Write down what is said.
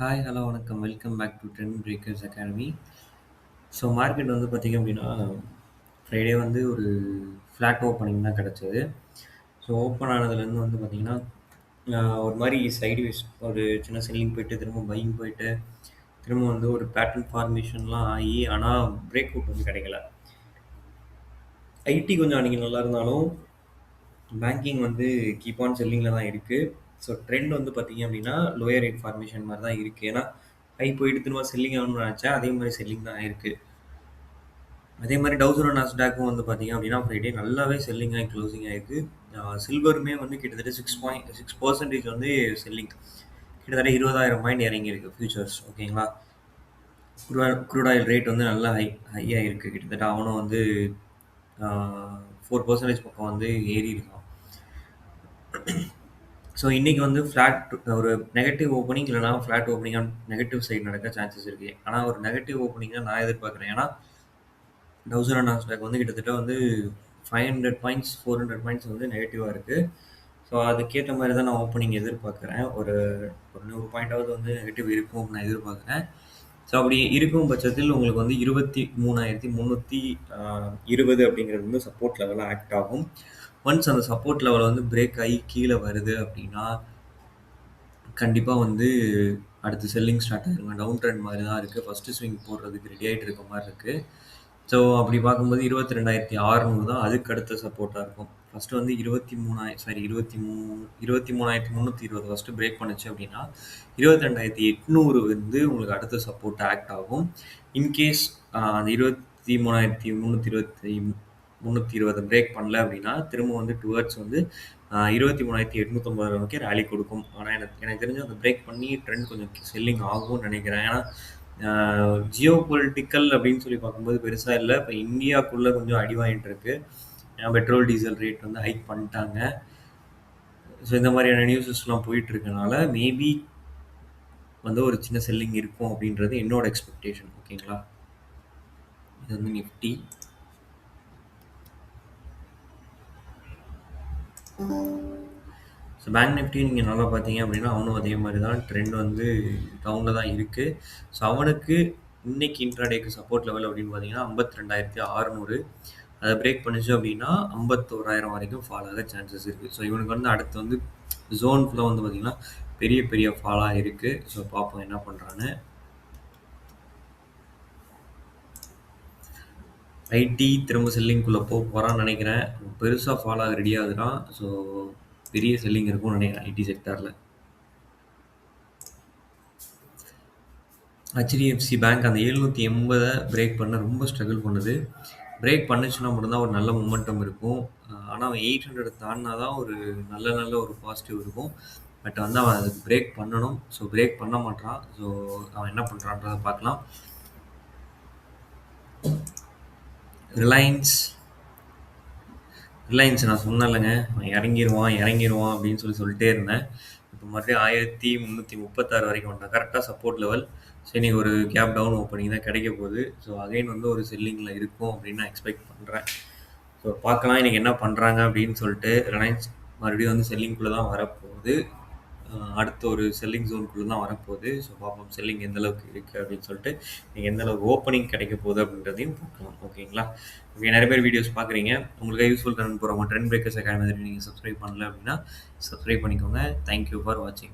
Hi, hello, வணக்கம். Welcome back to trend breakers academy. So market வந்து பார்த்தீங்க அப்படின்னா, ஃப்ரைடே வந்து ஒரு ஃப்ளாட் ஓப்பனிங் தான் கிடச்சது. ஸோ ஓப்பன் ஆனதுலேருந்து வந்து பார்த்தீங்கன்னா, ஒரு மாரி சைட்வேஸ் ஒரு சின்ன செல்லிங் போயிட்டு, திரும்ப பையிங் போயிட்டு, திரும்ப வந்து ஒரு பேட்டர்ன் ஃபார்மேஷன்லாம் ஆகி, ஆனா பிரேக் அவுட் வந்து கிடைக்கல. ஐடி கொஞ்சம் அன்னைக்கு நல்லா இருந்தாலும், பேங்கிங் வந்து கீப் ஆன் செல்லிங்கில தான் இருக்கு. ஸோ ட்ரெண்ட் வந்து பார்த்தீங்க அப்படின்னா, லோயர் ரேட் ஃபார்மேஷன் மாரி தான் இருக்கு. ஏன்னா, ஹை போயிட்டு திரும்ப செல்லிங் ஆகணும்னு நெனச்சேன். அதே மாரி செல்லிங் தான் ஆயிருக்கு. அதே மாரி டவுசரும் நாஸ்டாக்கும் வந்து பார்த்தீங்க அப்படின்னா, ஃப்ரைடே நல்லாவே செல்லிங் ஆகி க்ளோசிங் ஆயிருக்கு. சில்வருமே வந்து கிட்டத்தட்ட 6% வந்து செல்லிங். கிட்டத்தட்ட 20,000 பாயிண்ட் இறங்கியிருக்கு ஃபியூச்சர்ஸ் ஓகேங்களா? க்ரூட் ஆயில் ரேட் வந்து நல்லா ஹையா இருக்கு. கிட்டத்தட்ட அவனும் வந்து 4% பக்கம் வந்து ஏறியிருக்கான். ஸோ இன்னைக்கு வந்து ஒரு நெகட்டிவ் ஓப்பனிங் இல்லைனா ஃப்ளாட் ஓப்பனிங்கா நெகட்டிவ் சைடு நடக்க சான்சஸ் இருக்கு. ஆனா ஒரு நெகட்டிவ் ஓப்பனிங் தான் நான் எதிர்பார்க்குறேன். ஏன்னா டவுசர் அண்ட் நாஸ்டாக் வந்து கிட்டத்தட்ட வந்து 500 பாயிண்ட்ஸ் 400 பாயிண்ட்ஸ் வந்து நெகட்டிவா இருக்கு. ஸோ அதுக்கேற்ற மாதிரி தான் நான் ஓப்பனிங் எதிர்பார்க்குறேன். ஒரு ஒரு 100 பாயிண்டாவது வந்து நெகட்டிவ் இருக்கும் நான் எதிர்பார்க்குறேன். ஸோ அப்படி இருக்கும் பட்சத்தில் உங்களுக்கு வந்து 23,320 அப்படிங்கிறது வந்து சப்போர்ட் லெவலாக ஆக்ட் ஆகும். ஒன்ஸ் அந்த சப்போர்ட் லெவல் வந்து பிரேக் ஆகி கீழே வருது அப்படின்னா கண்டிப்பா வந்து அடுத்து செல்லிங் ஸ்டார்ட் ஆயிருங்க. டவுன் ட்ரெண்ட் மாரி தான் இருக்கு. ஃபர்ஸ்ட்டு ஸ்விங் போடுறதுக்கு ரெடி ஆயிட்டு இருக்க மாரி இருக்கு. ஸோ அப்படி பார்க்கும்போது 22,600 தான் அதுக்கு அடுத்த சப்போர்ட்டா இருக்கும். ஃபர்ஸ்ட்டு வந்து 23,320 ஃபர்ஸ்ட்டு பிரேக் பண்ணுச்சு அப்படின்னா, 22,800 வந்து உங்களுக்கு அடுத்த சப்போர்ட் ஆக்ட் ஆகும். இன்கேஸ் அந்த 23,320 பிரேக் பண்ணல அப்படின்னா, திரும்ப வந்து டுவர்ட்ஸ் வந்து 23,850 நோக்கி ராலி கொடுக்கும். ஆனா எனக்கு எனக்கு தெரிஞ்சு அந்த பிரேக் பண்ணி ட்ரெண்ட் கொஞ்சம் செல்லிங் ஆகும்னு நினைக்கிறேன். ஏன்னா ஜியோ பொலிட்டிக்கல் அப்படின்னு சொல்லி பார்க்கும்போது பெருசா இல்ல. இப்ப இந்தியாக்குள்ள கொஞ்சம் அடி வாங்கிட்டு இருக்கு. ஏன்னா பெட்ரோல், டீசல் ரேட் வந்து ஹைக் பண்ணிட்டாங்க. ஸோ இந்த மாதிரியான நியூஸஸ்லாம் போயிட்டு இருக்கனால, மேபி வந்து ஒரு சின்ன செல்லிங் இருக்கும் அப்படின்றது என்னோட எக்ஸ்பெக்டேஷன். ஓகேங்களா? இது வந்து நிஃப்டி. ஸோ பேங்க் நிஃப்டி நீங்கள் நல்லா பார்த்தீங்க அப்படின்னா, அவனும் அதே மாதிரி தான் ட்ரெண்ட் வந்து டவுனில் தான் இருக்கு. ஸோ அவனுக்கு இன்னைக்கு இன்ட்ராடேக்கு சப்போர்ட் லெவல் அப்படின்னு பார்த்தீங்கன்னா 52,600. அதை பிரேக் பண்ணுச்சு அப்படின்னா 51,000 வரைக்கும் ஃபால் ஆக சான்சஸ் இருக்குது. ஸோ இவனுக்கு வந்து அடுத்து வந்து ஜோன் ஃபுல்லாக வந்து பார்த்தீங்கன்னா பெரிய பெரிய ஃபாலாக இருக்குது. ஸோ பார்ப்போம் என்ன பண்ணுறான்னு. ஐடி திரும்ப செல்லிங்குள்ளே போகிறான்னு நினைக்கிறேன். பெருசாக ஃபால் ஆக ரெடி ஆகுதுன்னா ஸோ பெரிய செல்லிங் இருக்கும்னு நினைக்கிறேன் ஐடி செக்டாரில். ஹெச்டிஎஃப்சி பேங்க் அந்த 780 பிரேக் பண்ண ரொம்ப ஸ்ட்ரகிள் பண்ணுது. பிரேக் பண்ணுச்சுன்னா மட்டும்தான் ஒரு நல்ல மொமெண்டம் இருக்கும். ஆனால் அவன் 800 தாண்டினா தான் ஒரு நல்ல நல்ல ஒரு பாசிட்டிவ் இருக்கும். பட் வந்து அவன் அதுக்கு பிரேக் பண்ணணும். ஸோ பிரேக் பண்ண மாட்டான். ஸோ அவன் என்ன பண்ணுறான்றதை பார்க்கலாம். ரிலையன்ஸ் நான் சொன்னேன்லங்க அவன் இறங்கிடுவான் அப்படின்னு சொல்லிட்டே இருந்தேன். இப்போ மறுபடியும் 1336 வரைக்கும் வந்துட்டான். கரெக்டாக சப்போர்ட் லெவல். சரி ஒரு கேப் டவுன் ஓப்பனிங் தான் கிடைக்க போகுது. ஸோ அகைன் வந்து ஒரு செல்லிங்கில் இருக்கும் அப்படின்னு நான் எக்ஸ்பெக்ட் பண்ணுறேன். ஸோ பார்க்கலாம் இன்றைக்கி என்ன பண்ணுறாங்க அப்படின்னு சொல்லிட்டு. ரிலையன்ஸ் மறுபடியும் வந்து செல்லிங்குள்ளே தான் வரப்போகுது. அடுத்த ஒரு செல்லிங் ஜோனுக்குள்ளே தான் வரப்போகுது. ஸோ பார்ப்போம் செல்லிங் எந்த அளவுக்கு இருக்குது அப்படின்னு சொல்லிட்டு நீங்கள் எந்த அளவுக்கு ஓப்பனிங் கிடைக்க போகுது அப்படின்றதையும் பார்க்கலாம். ஓகேங்களா? ஓகே, நிறைய பேர் வீடியோஸ் பார்க்குறீங்க. உங்களுக்கு யூஸ்ஃபுல் ட்ரெண்ட் போகிறவங்க ட்ரெண்ட் பிரேக்கர்ஸ் அகாடமி நீங்கள் சப்ஸ்கிரைப் பண்ணல அப்படின்னா சப்ஸ்கிரைப் பண்ணிக்கோங்க. தேங்க்யூ ஃபார் வாட்சிங்.